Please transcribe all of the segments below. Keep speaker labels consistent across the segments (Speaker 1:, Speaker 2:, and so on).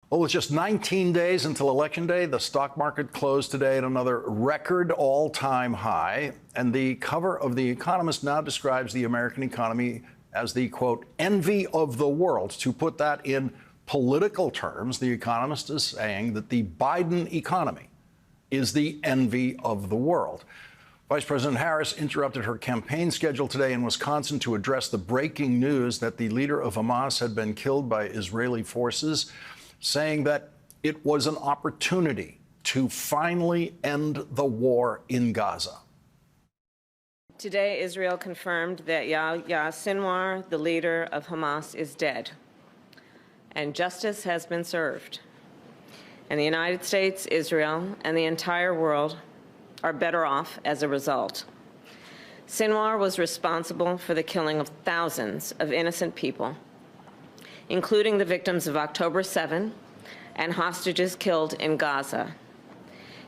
Speaker 1: Well, with just 19 days until Election Day, the stock market closed today at another record all-time high. And the cover of The Economist now describes the American economy as the, quote, envy of the world. To put that in political terms, The Economist is saying that the Biden economy is the envy of the world. Vice President Harris interrupted her campaign schedule today in Wisconsin to address the breaking news that the leader of Hamas had been killed by Israeli forces, saying that it was an opportunity to finally end the war in Gaza.
Speaker 2: Today, Israel confirmed that Yahya Sinwar, the leader of Hamas, is dead, and justice has been served. And the United States, Israel, and the entire world are better off as a result. Sinwar was responsible for the killing of thousands of innocent people, including the victims of October 7 and hostages killed in Gaza.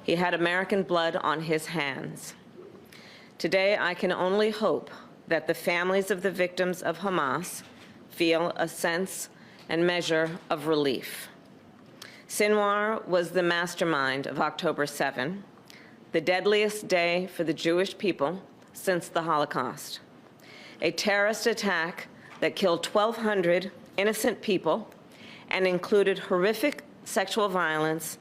Speaker 2: He had American blood on his hands. Today, I can only hope that the families of the victims of Hamas feel a sense and measure of relief. Sinwar was the mastermind of October 7, the deadliest day for the Jewish people since the Holocaust. A terrorist attack that killed 1,200 innocent people and included horrific sexual violence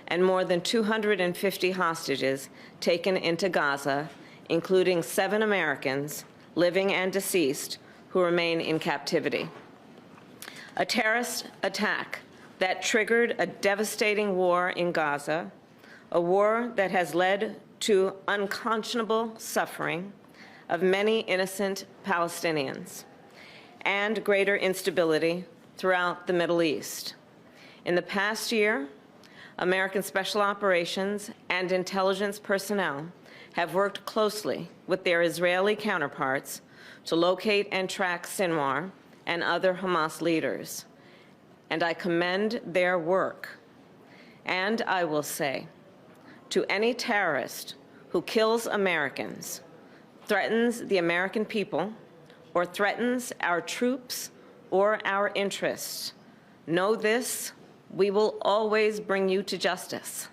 Speaker 2: and more than 250 hostages taken into Gaza, including 7 Americans, living and deceased, who remain in captivity. A terrorist attack that triggered a devastating war in Gaza, a war that has led to unconscionable suffering of many innocent Palestinians and greater instability throughout the Middle East. In the past year, American special operations and intelligence personnel have worked closely with their Israeli counterparts to locate and track Sinwar and other Hamas leaders. And I commend their work. And I will say, to any terrorist who kills Americans, threatens the American people, or threatens our troops or our interests, know this: we will always bring you to justice.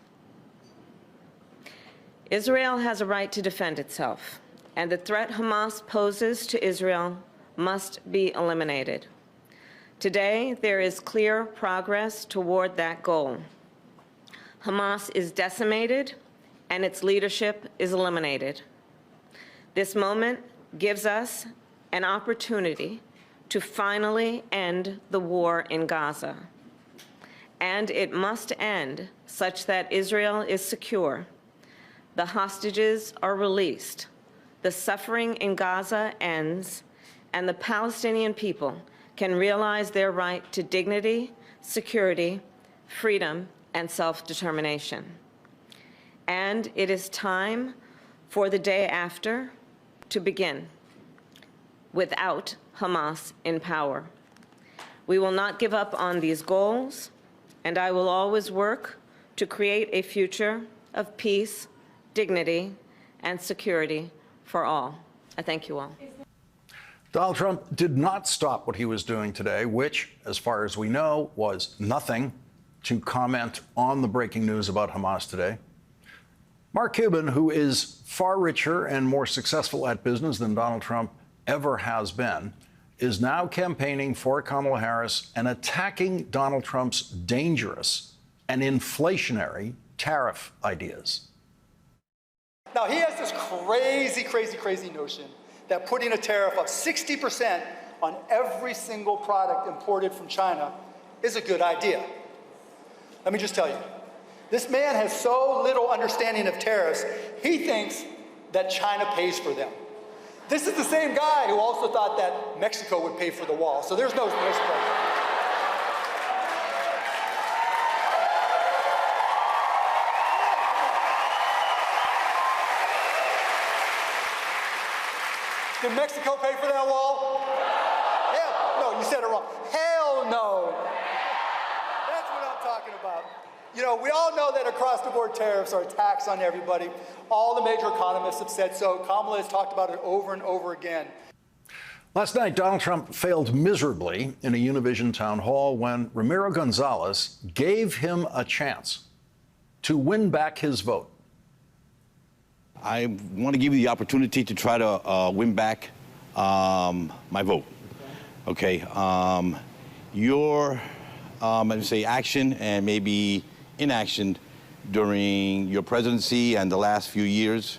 Speaker 2: Israel has a right to defend itself, and the threat Hamas poses to Israel must be eliminated. Today, there is clear progress toward that goal. Hamas is decimated, and its leadership is eliminated. This moment gives us an opportunity to finally end the war in Gaza. And it must end such that Israel is secure, the hostages are released, the suffering in Gaza ends, and the Palestinian people can realize their right to dignity, security, freedom, and self-determination. And it is time for the day after to begin, without Hamas in power. We will not give up on these goals, and I will always work to create a future of peace, dignity, and security for all. I thank you all.
Speaker 1: Donald Trump did not stop what he was doing today, which, as far as we know, was nothing, to comment on the breaking news about Hamas today. Mark Cuban, who is far richer and more successful at business than Donald Trump ever has been, is now campaigning for Kamala Harris and attacking Donald Trump's dangerous and inflationary tariff ideas.
Speaker 3: Now, he has this crazy notion that putting a tariff of 60% on every single product imported from China is a good idea. Let me just tell you, this man has so little understanding of tariffs, he thinks that China pays for them. This is the same guy who also thought that Mexico would pay for the wall, so there's no surprise. Did Mexico pay for that wall? Hell no, you said it wrong. Hell no. That's what I'm talking about. You know, we all know that across-the-board tariffs are a tax on everybody. All the major economists have said so. Kamala has talked about it over and over again.
Speaker 1: Last night, Donald Trump failed miserably in a Univision town hall when Ramiro Gonzalez gave him a chance to win back his vote.
Speaker 4: I want to give you the opportunity to try to win back my vote. Okay. Your, I'd say, action and maybe inaction during your presidency and the last few years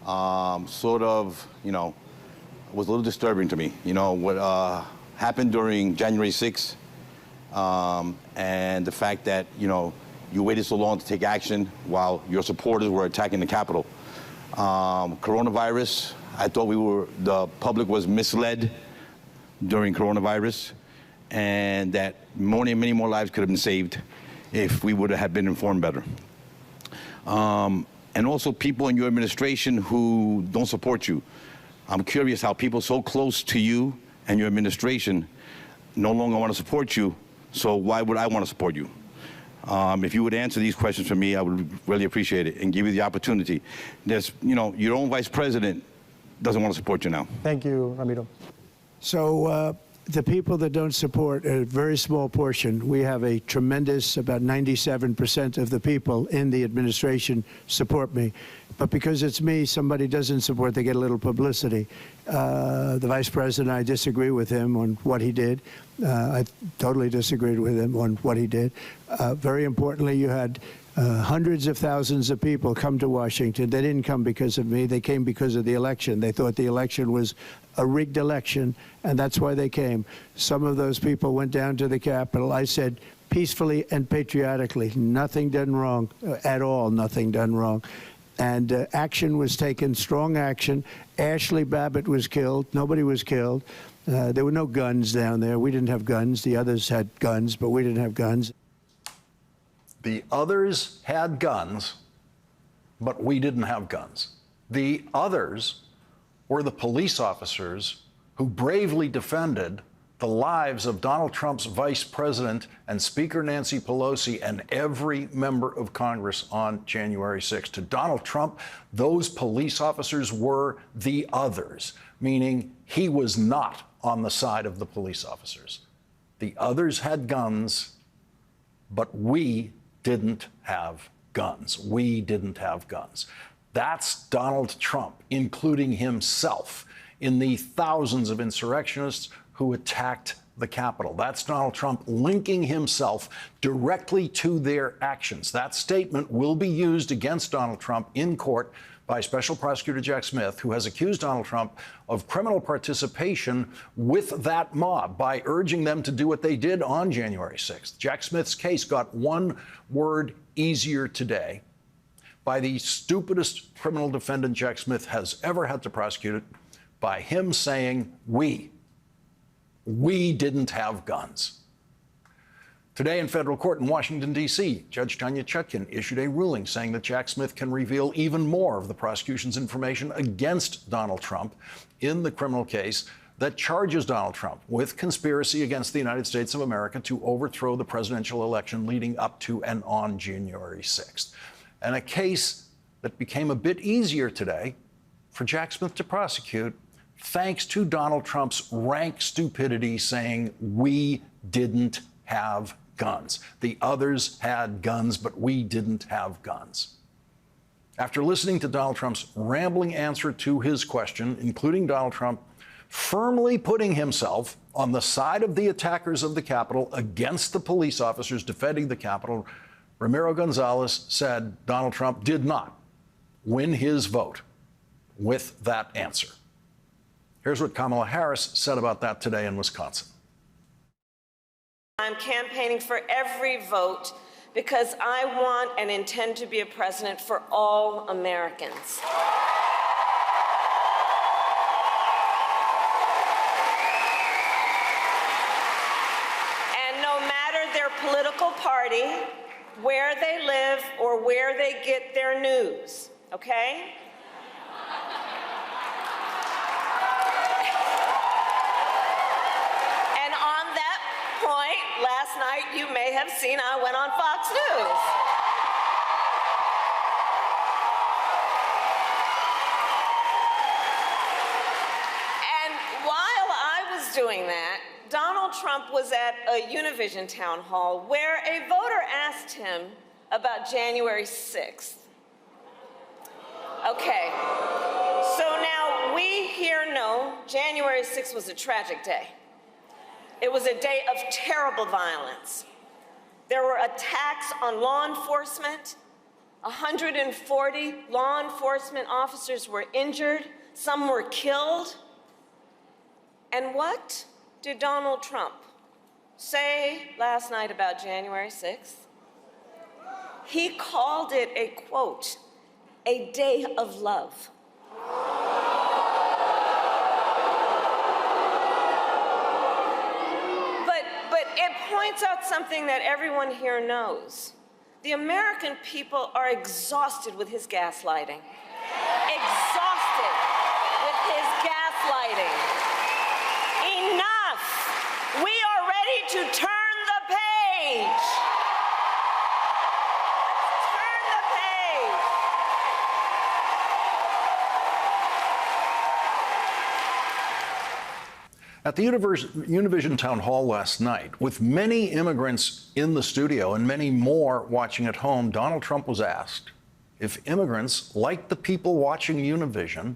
Speaker 4: sort of, was a little disturbing to me. What happened during January 6th and the fact that, you waited so long to take action while your supporters were attacking the Capitol. Coronavirus, I thought the public was misled during coronavirus, and that many more lives could have been saved if we would have been informed better. And also people in your administration who don't support you. I'm curious how people so close to you and your administration no longer want to support you, so why would I want to support you? If you would answer these questions for me, I would really appreciate it and give you the opportunity. There's, your own vice president doesn't want to support you now.
Speaker 5: Thank you, Ramiro.
Speaker 6: So the people that don't support a very small portion. We have a tremendous, about 97% of the people in the administration support me. But because it's me, somebody doesn't support, they get a little publicity. The vice president, I disagree with him on what he did. I totally disagreed with him on what he did. Very importantly, you had hundreds of thousands of people come to Washington. They didn't come because of me. They came because of the election. They thought the election was a rigged election, and that's why they came. Some of those people went down to the Capitol. I said, peacefully and patriotically, nothing done wrong at all, nothing done wrong. And action was taken, strong action. Ashley Babbitt was killed. Nobody was killed. There were no guns down there. We didn't have guns. The others had guns, but we didn't have guns.
Speaker 1: The others had guns, but we didn't have guns. The others were the police officers who bravely defended the lives of Donald Trump's vice president and Speaker Nancy Pelosi and every member of Congress on January 6th. To Donald Trump, those police officers were the others, meaning he was not on the side of the police officers. The others had guns, but we didn't have guns. We didn't have guns. That's Donald Trump, including himself, in the thousands of insurrectionists who attacked the Capitol. That's Donald Trump linking himself directly to their actions. That statement will be used against Donald Trump in court by Special Prosecutor Jack Smith, who has accused Donald Trump of criminal participation with that mob by urging them to do what they did on January 6th. Jack Smith's case got one word easier today by the stupidest criminal defendant Jack Smith has ever had to prosecute it, by him saying, we didn't have guns. Today in federal court in Washington, D.C., Judge Tanya Chutkan issued a ruling saying that Jack Smith can reveal even more of the prosecution's information against Donald Trump in the criminal case that charges Donald Trump with conspiracy against the United States of America to overthrow the presidential election leading up to and on January 6th. And a case that became a bit easier today for Jack Smith to prosecute thanks to Donald Trump's rank stupidity saying we didn't have guns. The others had guns, but we didn't have guns. After listening to Donald Trump's rambling answer to his question, including Donald Trump firmly putting himself on the side of the attackers of the Capitol against the police officers defending the Capitol, Ramiro Gonzalez said Donald Trump did not win his vote with that answer. Here's what Kamala Harris said about that today in Wisconsin.
Speaker 2: I'm campaigning for every vote because I want and intend to be a president for all Americans. And no matter their political party, where they live, or where they get their news, okay? Last night, you may have seen I went on Fox News. And while I Trump was at a Univision town hall where a voter asked him about January 6th. Okay, so now we here know January 6th was a tragic day. It was a day of terrible violence. There were attacks on law enforcement. 140 law enforcement officers were injured. Some were killed. And what did Donald Trump say last night about January 6th? He called it a, quote, a day of love. But it points out something that everyone here knows. The American people are exhausted with his gaslighting. Exhausted with his gaslighting. Enough! We are ready to turn the page. Turn the page.
Speaker 1: At the Univision Town Hall last night, with many immigrants in the studio and many more watching at home, Donald Trump was asked if immigrants, like the people watching Univision,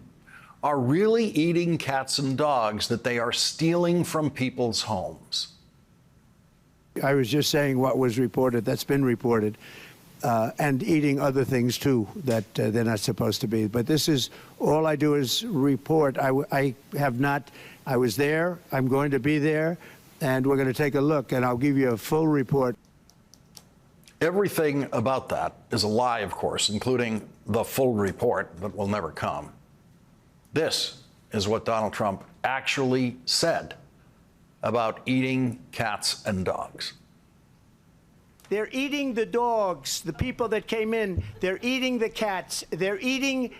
Speaker 1: are really eating cats and dogs that they are stealing from people's homes.
Speaker 6: I was just saying what was reported, that's been reported, and eating other things too that they're not supposed to be. But this is, all I do is report. I have not, I was there, I'm going to be there, and we're going to take a look, and I'll give you a full report.
Speaker 1: Everything about that is a lie, of course, including the full report that will never come. This is what Donald Trump actually said about eating cats and dogs.
Speaker 6: They're eating the dogs, the people that came in. They're eating the cats. They're eating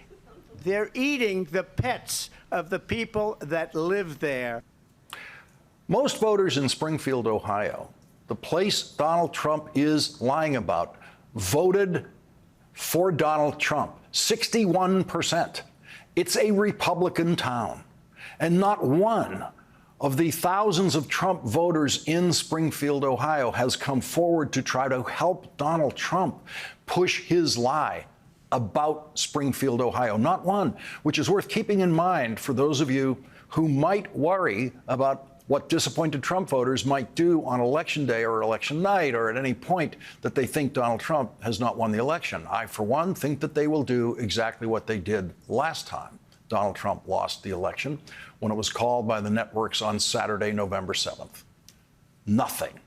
Speaker 6: the pets of the people that live there.
Speaker 1: Most voters in Springfield, Ohio, the place Donald Trump is lying about, voted for Donald Trump, 61%. It's a Republican town, and not one of the thousands of Trump voters in Springfield, Ohio, has come forward to try to help Donald Trump push his lie about Springfield, Ohio. Not one, which is worth keeping in mind for those of you who might worry about what disappointed Trump voters might do on Election Day or election night or at any point that they think Donald Trump has not won the election. I, for one, think that they will do exactly what they did last time Donald Trump lost the election, when it was called by the networks on Saturday, November 7th. Nothing.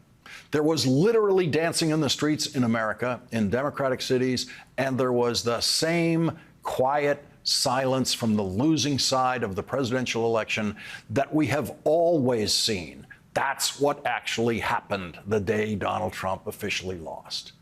Speaker 1: There was literally dancing in the streets in America, in Democratic cities, and there was the same quiet silence from the losing side of the presidential election that we have always seen. That's what actually happened the day Donald Trump officially lost.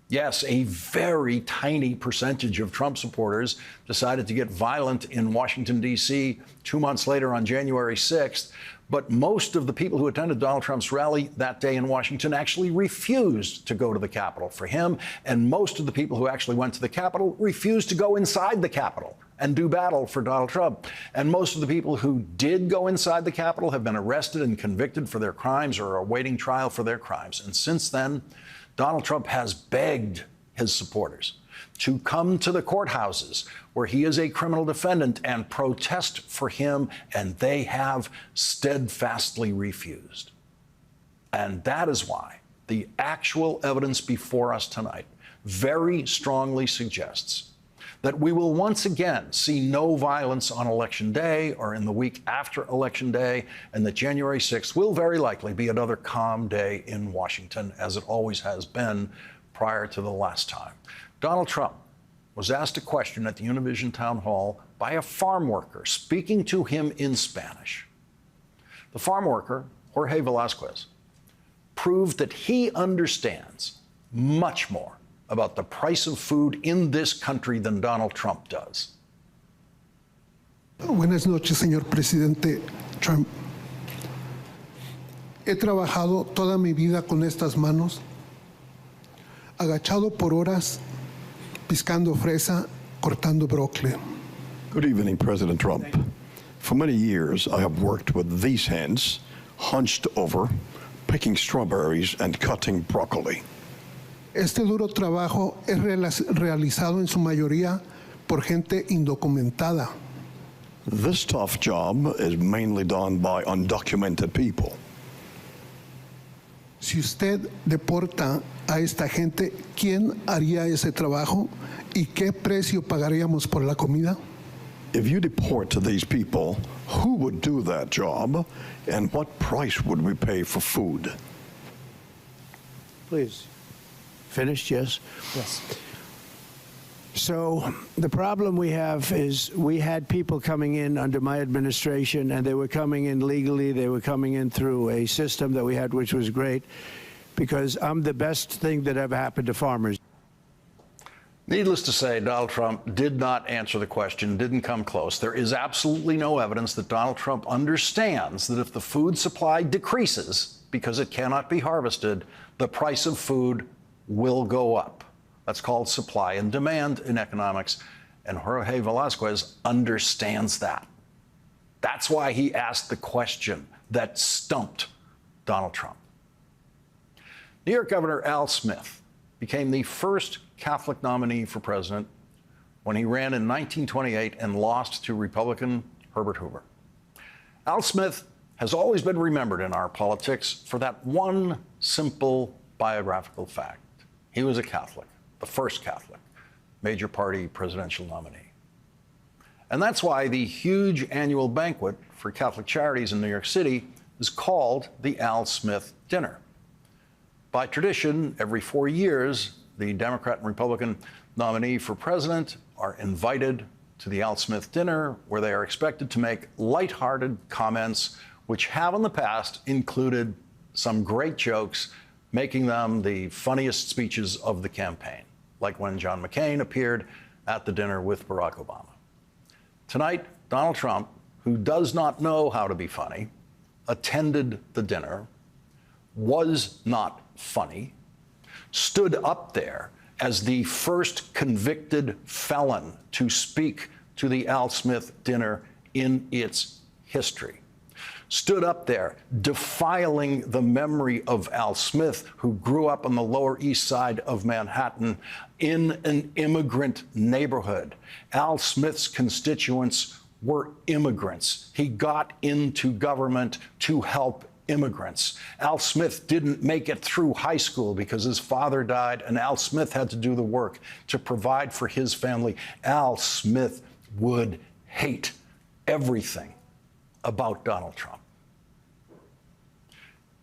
Speaker 1: Yes, a very tiny percentage of Trump supporters decided to get violent in Washington, D.C. 2 months later on January 6th. But most of the people who attended Donald Trump's rally that day in Washington actually refused to go to the Capitol for him. And most of the people who actually went to the Capitol refused to go inside the Capitol and do battle for Donald Trump. And most of the people who did go inside the Capitol have been arrested and convicted for their crimes or are awaiting trial for their crimes. And since then, Donald Trump has begged his supporters to come to the courthouses where he is a criminal defendant and protest for him, and they have steadfastly refused. And that is why the actual evidence before us tonight very strongly suggests that we will once again see no violence on Election Day or in the week after Election Day, and that January 6th will very likely be another calm day in Washington, as it always has been prior to the last time. Donald Trump was asked a question at the Univision Town Hall by a farm worker speaking to him in Spanish. The farm worker, Jorge Velasquez, proved that he understands much more about the price of food in this country than Donald Trump does.
Speaker 5: Buenas noches, señor presidente Trump. He trabajado toda mi vida con estas manos, agachado por horas, piscando fresa, cortando brócoli.
Speaker 7: Good evening, President Trump. For many years, I have worked with these hands hunched over picking strawberries and cutting broccoli.
Speaker 5: Este duro trabajo es realizado en su mayoría por gente indocumentada.
Speaker 7: This tough job is mainly done by undocumented people.
Speaker 5: Si usted deporta a esta gente, ¿quién haría ese trabajo y qué precio pagaríamos por la comida?
Speaker 7: If you deport these people, who would do that job and what price would we pay for food?
Speaker 6: Please. Finished, yes?
Speaker 8: Yes.
Speaker 6: So the problem we have is we had people coming in under my administration, and they were coming in legally. They were coming in through a system that we had, which was great, because I'm the best thing that ever happened to farmers.
Speaker 1: Needless to say, Donald Trump did not answer the question, didn't come close. There is absolutely no evidence that Donald Trump understands that if the food supply decreases because it cannot be harvested, the price of food will go up. That's called supply and demand in economics, and Jorge Velasquez understands that. That's why he asked the question that stumped Donald Trump. New York Governor Al Smith became the first Catholic nominee for president when he ran in 1928 and lost to Republican Herbert Hoover. Al Smith has always been remembered in our politics for that one simple biographical fact. He was a Catholic, the first Catholic major party presidential nominee. And that's why the huge annual banquet for Catholic charities in New York City is called the Al Smith Dinner. By tradition, every 4 years, the Democrat and Republican nominee for president are invited to the Al Smith Dinner, where they are expected to make lighthearted comments, which have in the past included some great jokes, making them the funniest speeches of the campaign, like when John McCain appeared at the dinner with Barack Obama. Tonight, Donald Trump, who does not know how to be funny, attended the dinner, was not funny, stood up there as the first convicted felon to speak to the Al Smith Dinner in its history, stood up there defiling the memory of Al Smith, who grew up on the Lower East Side of Manhattan in an immigrant neighborhood. Al Smith's constituents were immigrants. He got into government to help immigrants. Al Smith didn't make it through high school because his father died, and Al Smith had to do the work to provide for his family. Al Smith would hate everything about Donald Trump.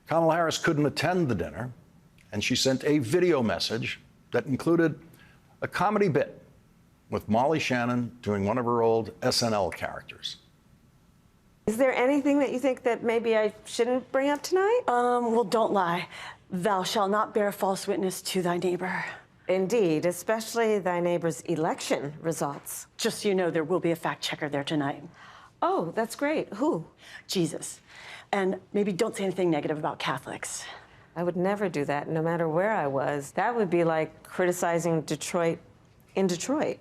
Speaker 1: Kamala Harris couldn't attend the dinner, and she sent a video message that included a comedy bit with Molly Shannon doing one of her old SNL characters.
Speaker 2: Is there anything that you think that maybe I shouldn't bring up tonight?
Speaker 9: Well, don't lie. Thou shalt not bear false witness to thy neighbor.
Speaker 2: Indeed, especially thy neighbor's election results.
Speaker 9: Just so you know, there will be a fact checker there tonight.
Speaker 2: Oh, that's great. Who?
Speaker 9: Jesus. And maybe don't say anything negative about Catholics.
Speaker 2: I would never do that, no matter where I was. That would be like criticizing Detroit in Detroit.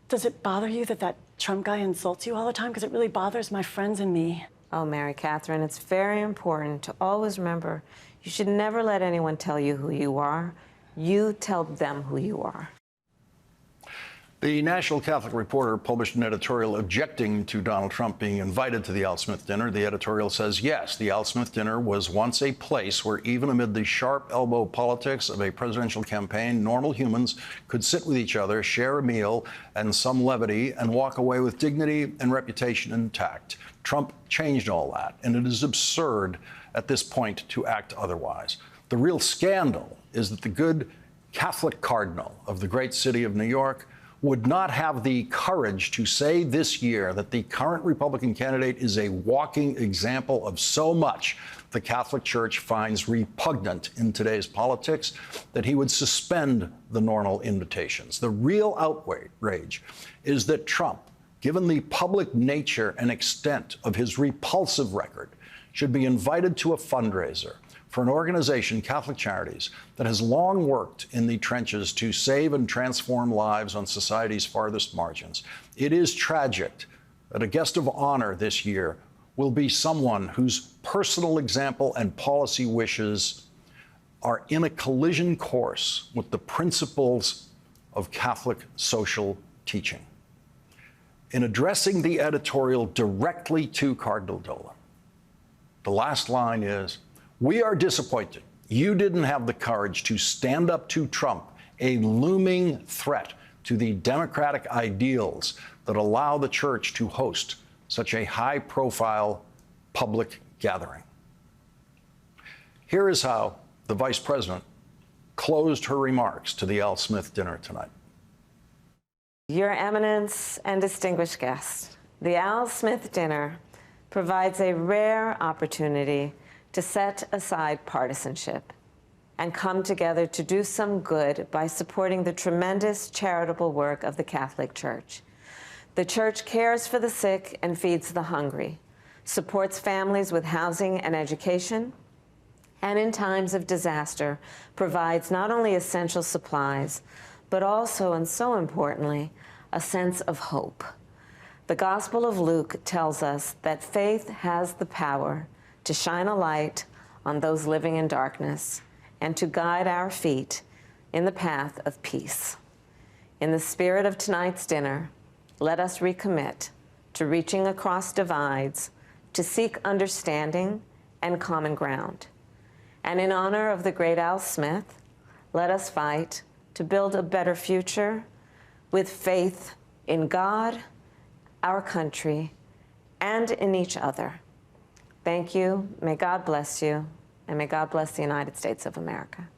Speaker 9: Does it bother you that that Trump guy insults you all the time? Because it really bothers my friends and me.
Speaker 2: Oh, Mary Catherine, it's very important to always remember you should never let anyone tell you who you are. You tell them who you are.
Speaker 1: The National Catholic Reporter published an editorial objecting to Donald Trump being invited to the Al Smith Dinner. The editorial says, yes, the Al Smith Dinner was once a place where even amid the sharp elbow politics of a presidential campaign, normal humans could sit with each other, share a meal and some levity, and walk away with dignity and reputation intact. Trump changed all that, and it is absurd at this point to act otherwise. The real scandal is that the good Catholic cardinal of the great city of New York would not have the courage to say this year that the current Republican candidate is a walking example of so much the Catholic Church finds repugnant in today's politics that he would suspend the normal invitations. The real outrage is that Trump, given the public nature and extent of his repulsive record, should be invited to a fundraiser for an organization, Catholic Charities, that has long worked in the trenches to save and transform lives on society's farthest margins. It is tragic that a guest of honor this year will be someone whose personal example and policy wishes are in a collision course with the principles of Catholic social teaching. In addressing the editorial directly to Cardinal Dolan, the last line is, "We are disappointed you didn't have the courage to stand up to Trump, a looming threat to the democratic ideals that allow the church to host such a high-profile public gathering." Here is how the Vice President closed her remarks to the Al Smith dinner tonight.
Speaker 2: Your Eminence and distinguished guests, the Al Smith dinner provides a rare opportunity to set aside partisanship and come together to do some good by supporting the tremendous charitable work of the Catholic Church. The Church cares for the sick and feeds the hungry, supports families with housing and education, and in times of disaster provides not only essential supplies, but also, and so importantly, a sense of hope. The Gospel of Luke tells us that faith has the power to shine a light on those living in darkness and to guide our feet in the path of peace. In the spirit of tonight's dinner, let us recommit to reaching across divides to seek understanding and common ground. And in honor of the great Al Smith, let us fight to build a better future with faith in God, our country, and in each other. Thank you. May God bless you, and may God bless the United States of America.